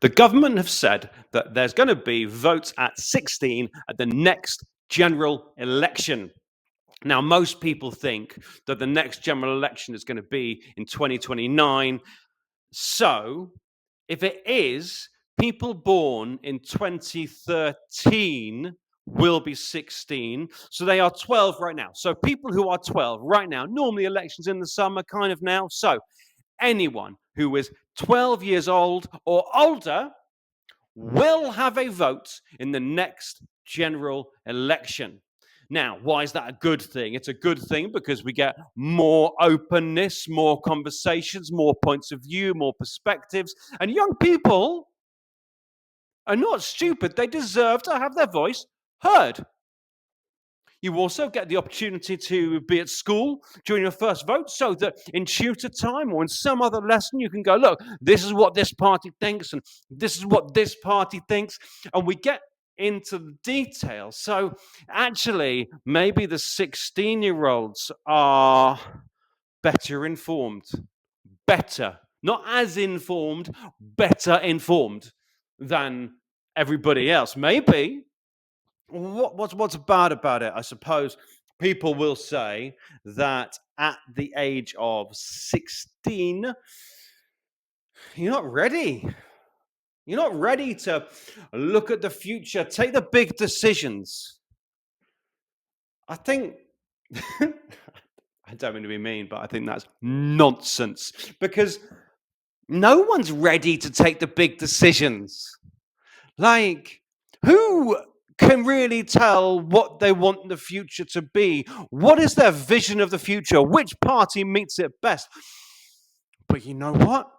The government have said that there's going to be votes at 16 at the next general election. Now, most people think that the next general election is going to be in 2029. So, if it is, people born in 2013 will be 16. So they are 12 right now. So people who are 12 right now, normally elections in the summer kind of now. So anyone who is 12 years old or older will have a vote in the next general election. Now, why is that a good thing? It's a good thing because we get more openness, more conversations, more points of view, more perspectives. And young people are not stupid. They deserve to have their voice heard. You also get the opportunity to be at school during your first vote so that in tutor time or in some other lesson, you can go, look, this is what this party thinks and this is what this party thinks. And we get into the details. So actually, maybe the 16-year-olds are better informed. Better. Not as informed, better informed than everybody else. Maybe. What's bad about it? I suppose people will say that at the age of 16, you're not ready. You're not ready to look at the future, take the big decisions. I think, I don't mean to be mean, but I think that's nonsense because no one's ready to take the big decisions. Like, who can really tell what they want the future to be? What is their vision of the future? Which party meets it best? But you know what?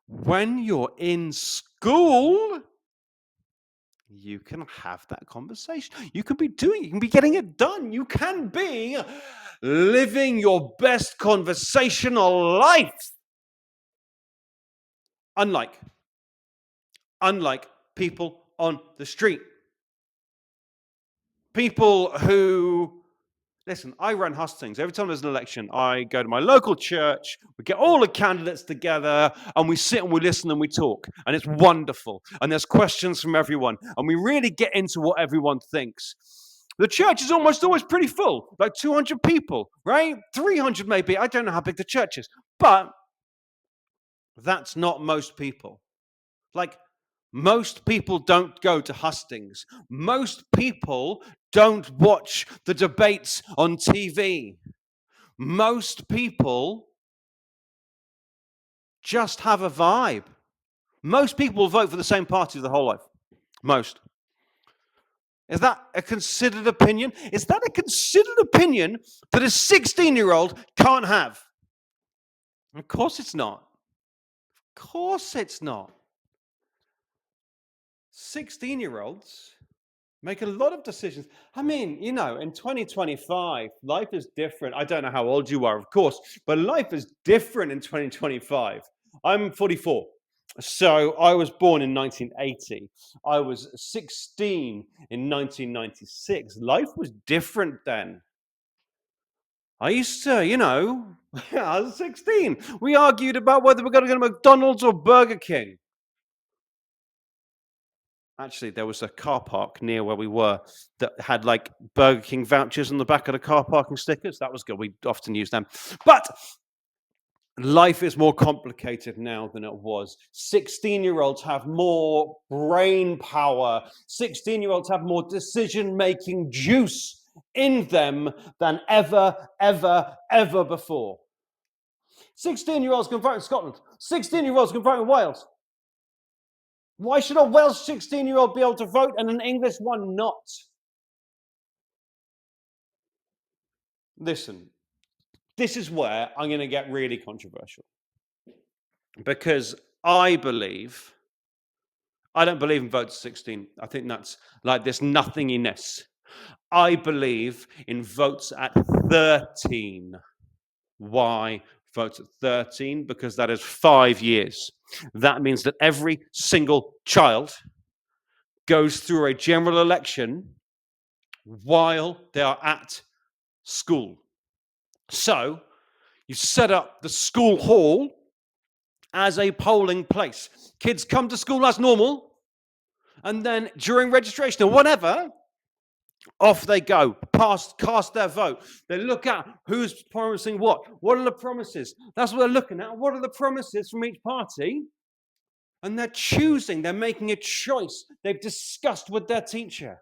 When you're in school, you can have that conversation. You can be getting it done. You can be living your best conversational life. Unlike people on the street. People who, listen, I run hustings. Every time there's an election, I go to my local church, we get all the candidates together, and we sit and we listen and we talk. And it's wonderful. And there's questions from everyone. And we really get into what everyone thinks. The church is almost always pretty full, like 200 people, right? 300 maybe. I don't know how big the church is. But that's not most people. Like, most people don't go to hustings. Most people don't watch the debates on TV. Most people just have a vibe. Most people will vote for the same party their whole life. Most. Is that a considered opinion? Is that a considered opinion that a 16-year-old can't have? Of course it's not. Of course it's not. 16-year-olds make a lot of decisions. I mean, in 2025, life is different. I don't know how old you are, of course, but life is different in 2025. I'm 44. So I was born in 1980. I was 16 in 1996. Life was different then. I used to, I was 16. We argued about whether we're going to go to McDonald's or Burger King. Actually, there was a car park near where we were that had like Burger King vouchers on the back of the car parking stickers. That was good. We often use them. But life is more complicated now than it was. 16-year-olds have more brain power. 16-year-olds have more decision-making juice in them than ever before. 16-year-olds can vote in Scotland. 16-year-olds can vote in Wales. Why should a Welsh 16-year-old be able to vote and an English one not? Listen, this is where I'm going to get really controversial. Because I don't believe in vote to 16. I think that's like this nothinginess. I believe in votes at 13. Why vote at 13? Because that is 5 years. That means that every single child goes through a general election while they are at school. So you set up the school hall as a polling place. Kids come to school as normal, and then during registration or whatever, off they go, cast their vote. They look at who's promising what. What are the promises? That's what they're looking at. What are the promises from each party? And they're choosing, they're making a choice. They've discussed with their teacher.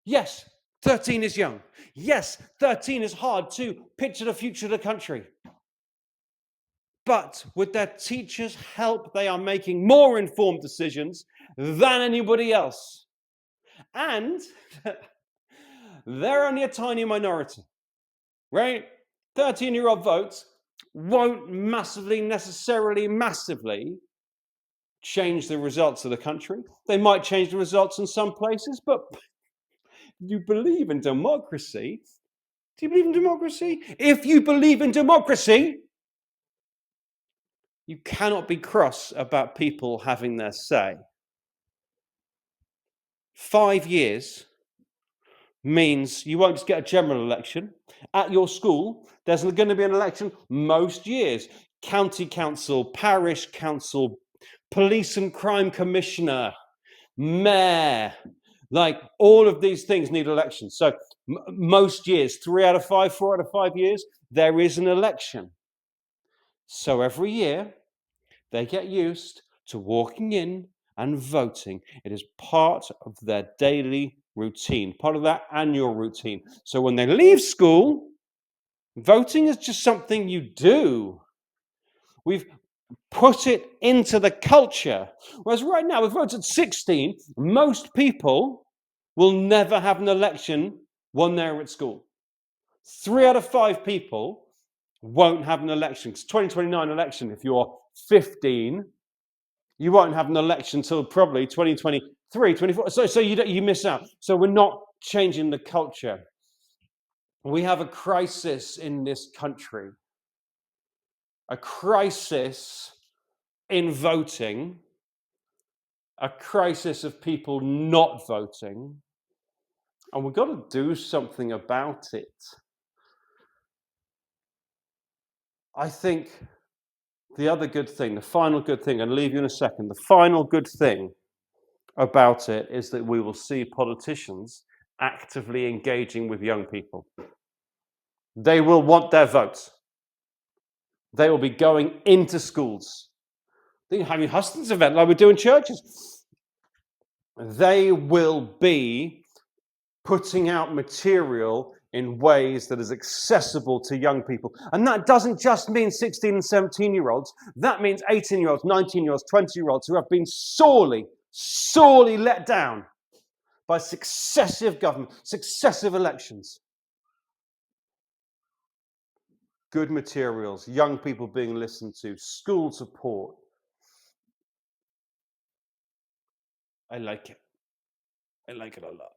Yes, 13 is young. Yes, 13 is hard to picture the future of the country. But with their teacher's help, they are making more informed decisions than anybody else. And they're only a tiny minority, right? 13-year-old votes won't massively change the results of the country. They might change the results in some places, but you believe in democracy. Do you believe in democracy? If you believe in democracy, you cannot be cross about people having their say. 5 years means you won't just get a general election. At your school, there's going to be an election most years. County council, parish council, police and crime commissioner, mayor, like all of these things need elections. So most years, 3 out of 5, 4 out of 5 years, there is an election. So every year, they get used to walking in and voting. It is part of their daily routine, part of their annual routine. So when they leave school, voting is just something you do. We've put it into the culture. Whereas right now, with votes at 16, most people will never have an election when they're at school. 3 out of 5 people won't have an election. It's 2029 election. If you're 15, you won't have an election until probably 2023, 24. So you miss out. So we're not changing the culture. We have a crisis in this country, a crisis in voting, a crisis of people not voting, and we've got to do something about it. I think the other good thing, the final good thing, I'll leave you in a second, the final good thing about it is that we will see politicians actively engaging with young people. They will want their votes. They will be going into schools. They're having hustings event like we do in churches. They will be putting out material in ways that is accessible to young people. And that doesn't just mean 16 and 17-year-olds. That means 18-year-olds, 19-year-olds, 20-year-olds who have been sorely let down by successive government, successive elections. Good materials, young people being listened to, school support. I like it. I like it a lot.